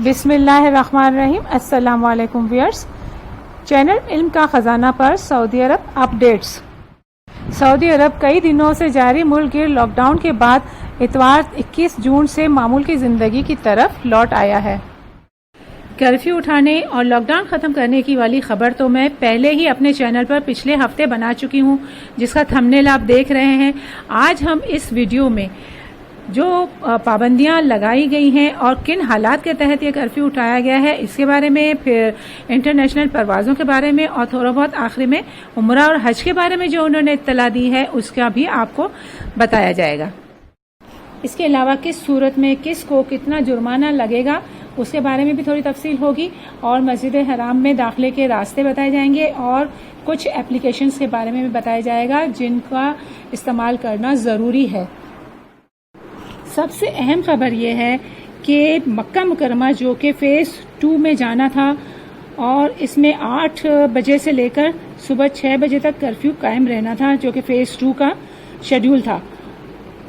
بسم اللہ الرحمن الرحیم۔ السلام علیکم ویئرس، چینل علم کا خزانہ پر سعودی عرب اپڈیٹس۔ سعودی عرب کئی دنوں سے جاری ملک گیر لاک ڈاؤن کے بعد اتوار 21 جون سے معمول کی زندگی کی طرف لوٹ آیا ہے۔ کرفیو اٹھانے اور لاک ڈاؤن ختم کرنے کی والی خبر تو میں پہلے ہی اپنے چینل پر پچھلے ہفتے بنا چکی ہوں، جس کا تھمبنیل آپ دیکھ رہے ہیں۔ آج ہم اس ویڈیو میں جو پابندیاں لگائی گئی ہیں اور کن حالات کے تحت یہ کرفیو اٹھایا گیا ہے اس کے بارے میں، پھر انٹرنیشنل پروازوں کے بارے میں، اور تھوڑا بہت آخری میں عمرہ اور حج کے بارے میں جو انہوں نے اطلاع دی ہے اس کا بھی آپ کو بتایا جائے گا۔ اس کے علاوہ کس صورت میں کس کو کتنا جرمانہ لگے گا اس کے بارے میں بھی تھوڑی تفصیل ہوگی، اور مسجد حرام میں داخلے کے راستے بتائے جائیں گے، اور کچھ اپلیکیشنز کے بارے میں بھی بتایا جائے گا جن کا استعمال کرنا ضروری ہے۔ سب سے اہم خبر یہ ہے کہ مکہ مکرمہ جو کہ فیز 2 میں جانا تھا، اور اس میں 8 بجے سے لے کر صبح 6 بجے تک کرفیو قائم رہنا تھا، جو کہ فیز 2 کا شیڈول تھا۔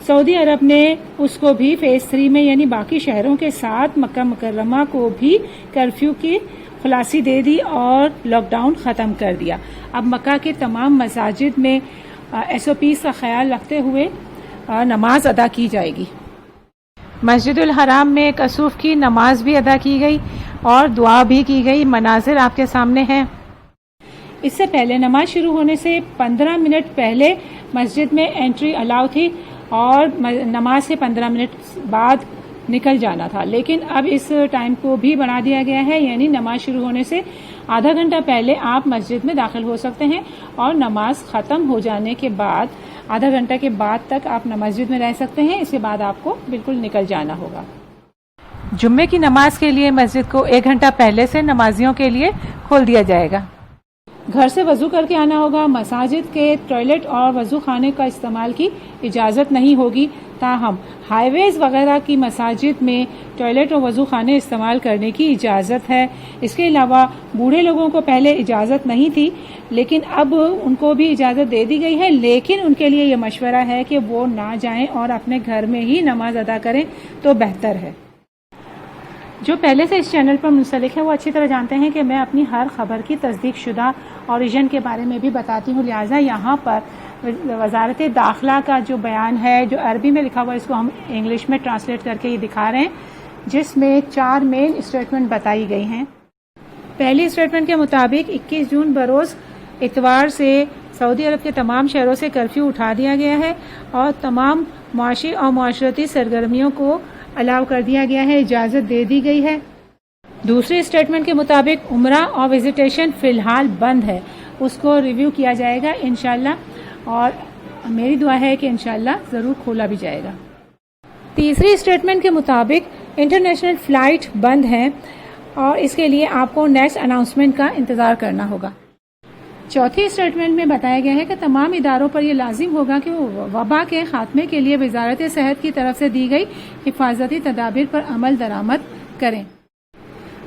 سعودی عرب نے اس کو بھی فیز 3 میں یعنی باقی شہروں کے ساتھ مکہ مکرمہ کو بھی کرفیو کی خلاصی دے دی اور لاک ڈاؤن ختم کر دیا۔ اب مکہ کے تمام مساجد میں SOPs کا خیال رکھتے ہوئے نماز ادا کی جائے گی۔ مسجد الحرام میں کسوف کی نماز بھی ادا کی گئی اور دعا بھی کی گئی۔ مناظر آپ کے سامنے ہیں۔ اس سے پہلے نماز شروع ہونے سے 15 منٹ پہلے مسجد میں انٹری الاؤ تھی اور نماز سے 15 منٹ بعد نکل جانا تھا، لیکن اب اس ٹائم کو بھی بڑھا دیا گیا ہے، یعنی نماز شروع ہونے سے آدھا گھنٹہ پہلے آپ مسجد میں داخل ہو سکتے ہیں، اور نماز ختم ہو جانے کے بعد آدھا گھنٹہ کے بعد تک آپ مسجد میں رہ سکتے ہیں۔ اس کے بعد آپ کو بالکل نکل جانا ہوگا۔ جمعے کی نماز کے لیے مسجد کو 1 گھنٹہ پہلے سے نمازیوں کے لیے کھول دیا جائے گا۔ گھر سے وضو کر کے آنا ہوگا۔ مساجد کے ٹوائلٹ اور وضو خانے کا استعمال کی اجازت نہیں ہوگی، تاہم ہائی ویز وغیرہ کی مساجد میں ٹوائلٹ اور وضو خانے استعمال کرنے کی اجازت ہے۔ اس کے علاوہ بوڑھے لوگوں کو پہلے اجازت نہیں تھی، لیکن اب ان کو بھی اجازت دے دی گئی ہے، لیکن ان کے لیے یہ مشورہ ہے کہ وہ نہ جائیں اور اپنے گھر میں ہی نماز ادا کریں تو بہتر ہے۔ جو پہلے سے اس چینل پر منسلک ہے وہ اچھی طرح جانتے ہیں کہ میں اپنی ہر خبر کی تصدیق شدہ اوریجن کے بارے میں بھی بتاتی ہوں، لہٰذا یہاں پر وزارت داخلہ کا جو بیان ہے جو عربی میں لکھا ہوا ہے اس کو ہم انگلش میں ٹرانسلیٹ کر کے یہ دکھا رہے ہیں، جس میں 4 مین اسٹیٹمنٹ بتائی گئی ہیں۔ پہلی اسٹیٹمنٹ کے مطابق 21 جون بروز اتوار سے سعودی عرب کے تمام شہروں سے کرفیو اٹھا دیا گیا ہے اور تمام معاشی اور معاشرتی سرگرمیوں کو الاؤ کر دیا گیا ہے، اجازت دے دی گئی ہے۔ دوسری اسٹیٹمنٹ کے مطابق عمرہ اور وزیٹیشن فی الحال بند ہے، اس کو ریویو کیا جائے گا انشاءاللہ، اور میری دعا ہے کہ انشاءاللہ ضرور کھولا بھی جائے گا۔ تیسری اسٹیٹمنٹ کے مطابق انٹرنیشنل فلائٹ بند ہیں اور اس کے لیے آپ کو نیکسٹ اناؤنسمنٹ کا انتظار کرنا ہوگا۔ چوتھی اسٹیٹمنٹ میں بتایا گیا ہے کہ تمام اداروں پر یہ لازم ہوگا کہ وہ وبا کے خاتمے کے لیے وزارت صحت کی طرف سے دی گئی حفاظتی تدابیر پر عمل درآمد کریں۔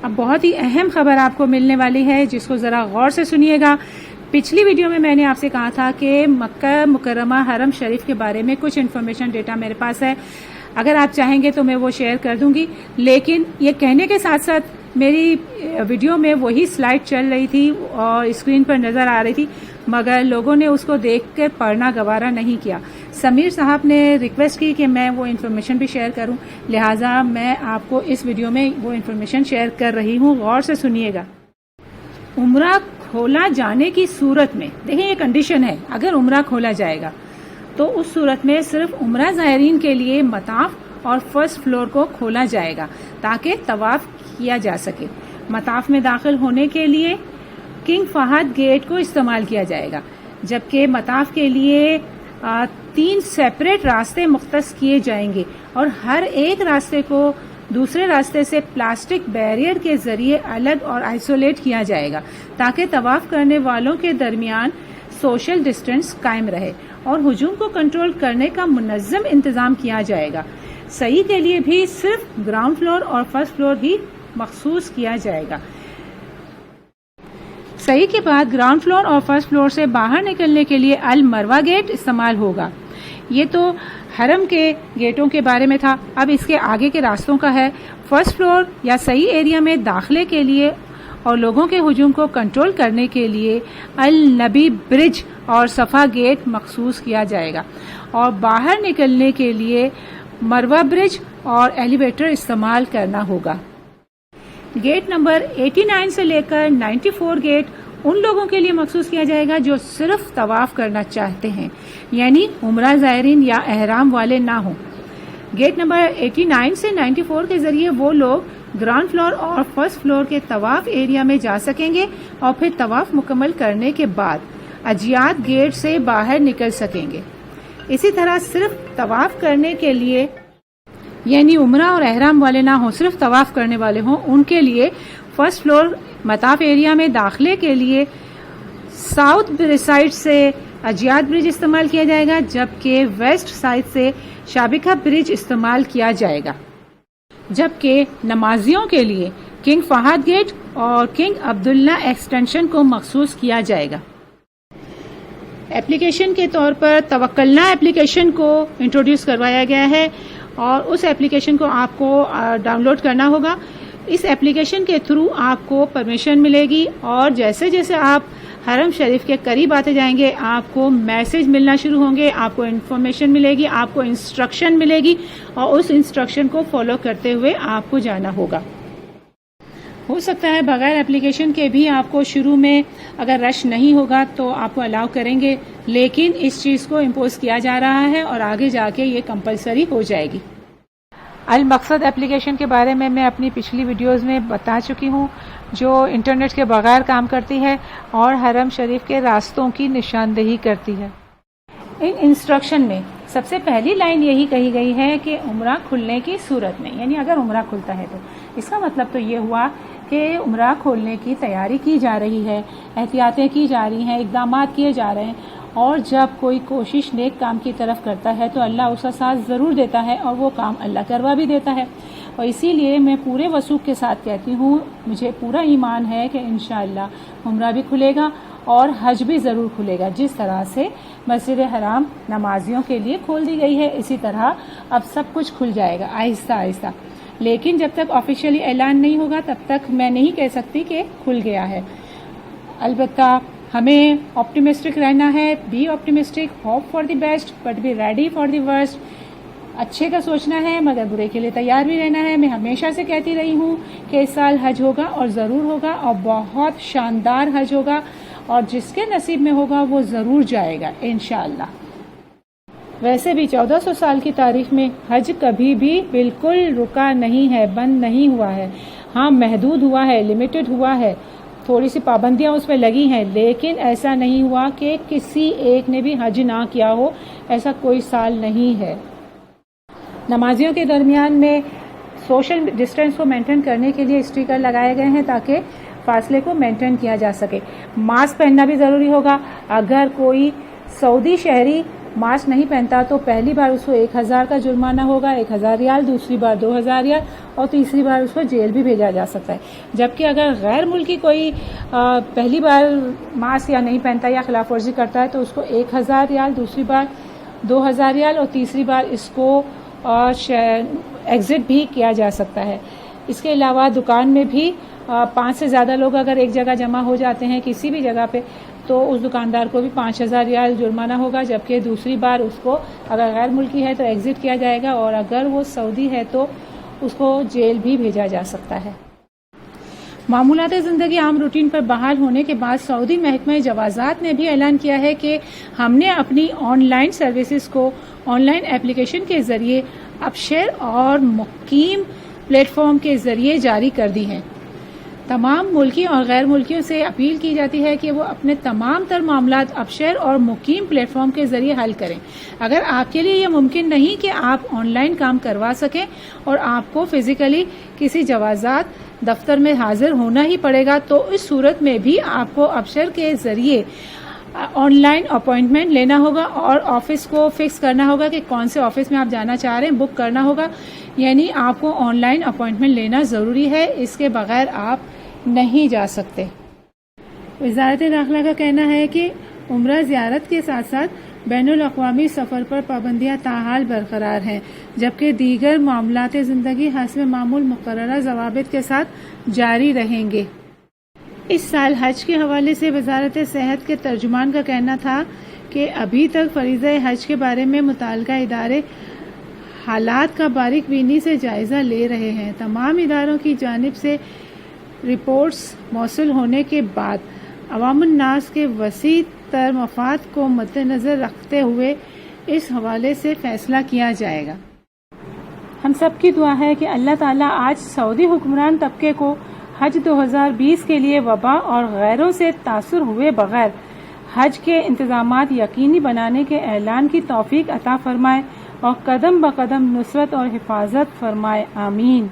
اب بہت ہی اہم خبر آپ کو ملنے والی ہے، جس کو ذرا غور سے سنیے گا۔ پچھلی ویڈیو میں نے آپ سے کہا تھا کہ مکہ مکرمہ حرم شریف کے بارے میں کچھ انفارمیشن ڈیٹا میرے پاس ہے، اگر آپ چاہیں گے تو میں وہ شیئر کر دوں گی، لیکن یہ کہنے کے ساتھ ساتھ میری ویڈیو میں وہی سلائیڈ چل رہی تھی اور اسکرین پر نظر آ رہی تھی، مگر لوگوں نے اس کو دیکھ کر پڑھنا گوارا نہیں کیا۔ سمیر صاحب نے ریکویسٹ کی کہ میں وہ انفارمیشن بھی شیئر کروں، لہٰذا میں آپ کو اس ویڈیو میں وہ انفارمیشن شیئر کر رہی ہوں، غور سے سنیے گا۔ عمرہ کھولا جانے کی صورت میں، دیکھیں یہ کنڈیشن ہے، اگر عمرہ کھولا جائے گا تو اس صورت میں صرف عمرہ زائرین کے لیے مطاف اور فرسٹ فلور کو کھولا جائے گا تاکہ طواف کیا جا سکے۔ مطاف میں داخل ہونے کے لیے کنگ فہد گیٹ کو استعمال کیا جائے گا، جبکہ مطاف کے لیے 3 سیپریٹ راستے مختص کیے جائیں گے، اور ہر ایک راستے کو دوسرے راستے سے پلاسٹک بیریئر کے ذریعے الگ اور آئسولیٹ کیا جائے گا تاکہ طواف کرنے والوں کے درمیان سوشل ڈسٹینس قائم رہے، اور ہجوم کو کنٹرول کرنے کا منظم انتظام کیا جائے گا۔ سعی کے لیے بھی صرف گراؤنڈ فلور اور فرسٹ فلور ہی مخصوص کیا جائے گا۔ سعی کے بعد گراؤنڈ فلور اور فرسٹ فلور سے باہر نکلنے کے لیے المروہ گیٹ استعمال ہوگا۔ یہ تو حرم کے گیٹوں کے بارے میں تھا، اب اس کے آگے کے راستوں کا ہے۔ فرسٹ فلور یا صحیح ایریا میں داخلے کے لیے اور لوگوں کے ہجوم کو کنٹرول کرنے کے لیے النبی برج اور صفا گیٹ مخصوص کیا جائے گا، اور باہر نکلنے کے لیے مروہ برج اور ایلیویٹر استعمال کرنا ہوگا۔ گیٹ نمبر 89 سے لے کر 94 گیٹ ان لوگوں کے لیے مخصوص کیا جائے گا جو صرف طواف کرنا چاہتے ہیں، یعنی عمرہ زائرین یا احرام والے نہ ہوں۔ گیٹ نمبر 89 سے 94 کے ذریعے وہ لوگ گراؤنڈ فلور اور فرسٹ فلور کے طواف ایریا میں جا سکیں گے اور پھر طواف مکمل کرنے کے بعد اجیاد گیٹ سے باہر نکل سکیں گے۔ اسی طرح صرف طواف کرنے کے لیے، یعنی عمرہ اور احرام والے نہ ہوں، صرف طواف کرنے والے ہوں، ان کے لیے فرسٹ فلور مطاف ایریا میں داخلے کے لیے ساؤتھ سائڈ سے اجیاد برج استعمال کیا جائے گا، جبکہ ویسٹ سائڈ سے شابکہ برج استعمال کیا جائے گا، جبکہ نمازیوں کے لیے کنگ فہد گیٹ اور کنگ عبداللہ ایکسٹینشن کو مخصوص کیا جائے گا۔ ایپلیکیشن کے طور پر توکلنا ایپلیکیشن کو انٹروڈیوس کروایا گیا ہے، اور اس ایپلیکیشن کو آپ کو ڈاؤن لوڈ کرنا ہوگا۔ اس ایپلیکیشن کے تھرو آپ کو پرمیشن ملے گی، اور جیسے جیسے آپ حرم شریف کے قریب آتے جائیں گے آپ کو میسج ملنا شروع ہوں گے، آپ کو انفارمیشن ملے گی، آپ کو انسٹرکشن ملے گی، اور اس انسٹرکشن کو فالو کرتے ہوئے آپ کو جانا ہوگا۔ ہو سکتا ہے بغیر اپلیکیشن کے بھی آپ کو شروع میں اگر رش نہیں ہوگا تو آپ کو الاؤ کریں گے، لیکن اس چیز کو امپوز کیا جا رہا ہے اور آگے جا کے یہ کمپلسری ہو جائے گی۔ المقصد اپلیکیشن کے بارے میں اپنی پچھلی ویڈیوز میں بتا چکی ہوں، جو انٹرنیٹ کے بغیر کام کرتی ہے اور حرم شریف کے راستوں کی نشاندہی کرتی ہے۔ ان انسٹرکشن میں سب سے پہلی لائن یہی کہی گئی ہے کہ عمرہ کھلنے کی صورت میں، یعنی اگر عمرہ کھلتا ہے تو اس کا مطلب تو یہ ہوا کہ عمرہ کھولنے کی تیاری کی جا رہی ہے، احتیاطیں کی جا رہی ہیں، اقدامات کیے جا رہے ہیں، اور جب کوئی کوشش نیک کام کی طرف کرتا ہے تو اللہ اس کا ساتھ ضرور دیتا ہے، اور وہ کام اللہ کروا بھی دیتا ہے۔ اور اسی لیے میں پورے وثوق کے ساتھ کہتی ہوں، مجھے پورا ایمان ہے کہ انشاءاللہ عمرہ بھی کھلے گا اور حج بھی ضرور کھلے گا۔ جس طرح سے مسجد حرام نمازیوں کے لیے کھول دی گئی ہے، اسی طرح اب سب کچھ کھل جائے گا آہستہ آہستہ، لیکن جب تک آفیشیلی اعلان نہیں ہوگا تب تک میں نہیں کہہ سکتی کہ کھل گیا ہے۔ البتہ ہمیں آپٹیمسٹک رہنا ہے، be optimistic, hope for the best but be ready for the worst. اچھے کا سوچنا ہے مگر برے کے لیے تیار بھی رہنا ہے۔ میں ہمیشہ سے کہتی رہی ہوں کہ اس سال حج ہوگا اور ضرور ہوگا، اور بہت شاندار حج ہوگا، اور جس کے نصیب میں ہوگا وہ ضرور جائے گا انشاءاللہ۔ ویسے بھی 1400 سال کی تاریخ میں حج کبھی بھی بالکل رکا نہیں ہے، بند نہیں ہوا ہے۔ ہاں محدود ہوا ہے، لمیٹڈ ہوا ہے، تھوڑی سی پابندیاں اس پہ لگی ہیں، لیکن ایسا نہیں ہوا کہ کسی ایک نے بھی حج نہ کیا ہو، ایسا کوئی سال نہیں ہے۔ نمازیوں کے درمیان میں سوشل ڈسٹینس کو مینٹین کرنے کے لیے اسٹیکر لگائے گئے ہیں تاکہ فاصلے کو مینٹین کیا جا سکے۔ ماسک پہننا بھی ضروری ہوگا۔ اگر کوئی سعودی شہری ماسک نہیں پہنتا تو پہلی بار اس کو 1000 کا جرمانہ ہوگا، 1000 ریال، دوسری بار 2000 ریال، اور تیسری بار اس کو جیل بھی بھیجا جا سکتا ہے۔ جبکہ اگر غیر ملکی کوئی پہلی بار ماسک یا نہیں پہنتا یا خلاف ورزی کرتا ہے تو اس کو 1000 ریال، دوسری بار 2000 ریال، اور تیسری بار اس کو ایگزٹ بھی کیا جا سکتا ہے۔ اس کے علاوہ دکان میں بھی 5 سے زیادہ لوگ اگر ایک جگہ جمع ہو جاتے ہیں کسی بھی جگہ پہ تو اس دکاندار کو بھی 5000 ریال جرمانہ ہوگا، جبکہ دوسری بار اس کو اگر غیر ملکی ہے تو ایگزٹ کیا جائے گا، اور اگر وہ سعودی ہے تو اس کو جیل بھی بھیجا جا سکتا ہے۔ معمولات زندگی عام روٹین پر بحال ہونے کے بعد سعودی محکمہ جوازات نے بھی اعلان کیا ہے کہ ہم نے اپنی آن لائن سروسز کو آن لائن اپلیکیشن کے ذریعے اپشیئر اور مقیم پلیٹ فارم کے ذریعے جاری کر دی ہیں۔ تمام ملکی اور غیر ملکیوں سے اپیل کی جاتی ہے کہ وہ اپنے تمام تر معاملات اپشیئر اور مقیم پلیٹ فارم کے ذریعے حل کریں۔ اگر آپ کے لیے یہ ممکن نہیں کہ آپ آن لائن کام کروا سکیں اور آپ کو فزیکلی کسی جوازات دفتر میں حاضر ہونا ہی پڑے گا، تو اس صورت میں بھی آپ کو اپشیئر کے ذریعے آن لائن اپوائنٹمنٹ لینا ہوگا اور آفس کو فکس کرنا ہوگا کہ کون سے آفس میں آپ جانا چاہ رہے ہیں، بک کرنا ہوگا۔ یعنی آپ کو آن لائن اپوائنٹمنٹ لینا ضروری ہے، اس کے بغیر آپ نہیں جا سکتے۔ وزارت داخلہ کا کہنا ہے کہ عمرہ زیارت کے ساتھ ساتھ بین الاقوامی سفر پر پابندیاں تاحال برقرار ہیں، جبکہ دیگر معاملات زندگی حسب معمول مقررہ ضوابط کے ساتھ جاری رہیں گے۔ اس سال حج کے حوالے سے وزارت صحت کے ترجمان کا کہنا تھا کہ ابھی تک فریضہ حج کے بارے میں متعلقہ ادارے حالات کا باریک بینی سے جائزہ لے رہے ہیں۔ تمام اداروں کی جانب سے رپورٹس موصول ہونے کے بعد عوام الناس کے وسیع تر مفاد کو مد نظر رکھتے ہوئے اس حوالے سے فیصلہ کیا جائے گا۔ ہم سب کی دعا ہے کہ اللہ تعالیٰ آج سعودی حکمران طبقے کو حج 2020 کے لیے وبا اور غیروں سے تاثر ہوئے بغیر حج کے انتظامات یقینی بنانے کے اعلان کی توفیق عطا فرمائے اور قدم بقدم نصرت اور حفاظت فرمائے، آمین۔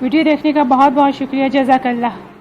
ویڈیو دیکھنے کا بہت بہت شکریہ، جزاک اللہ۔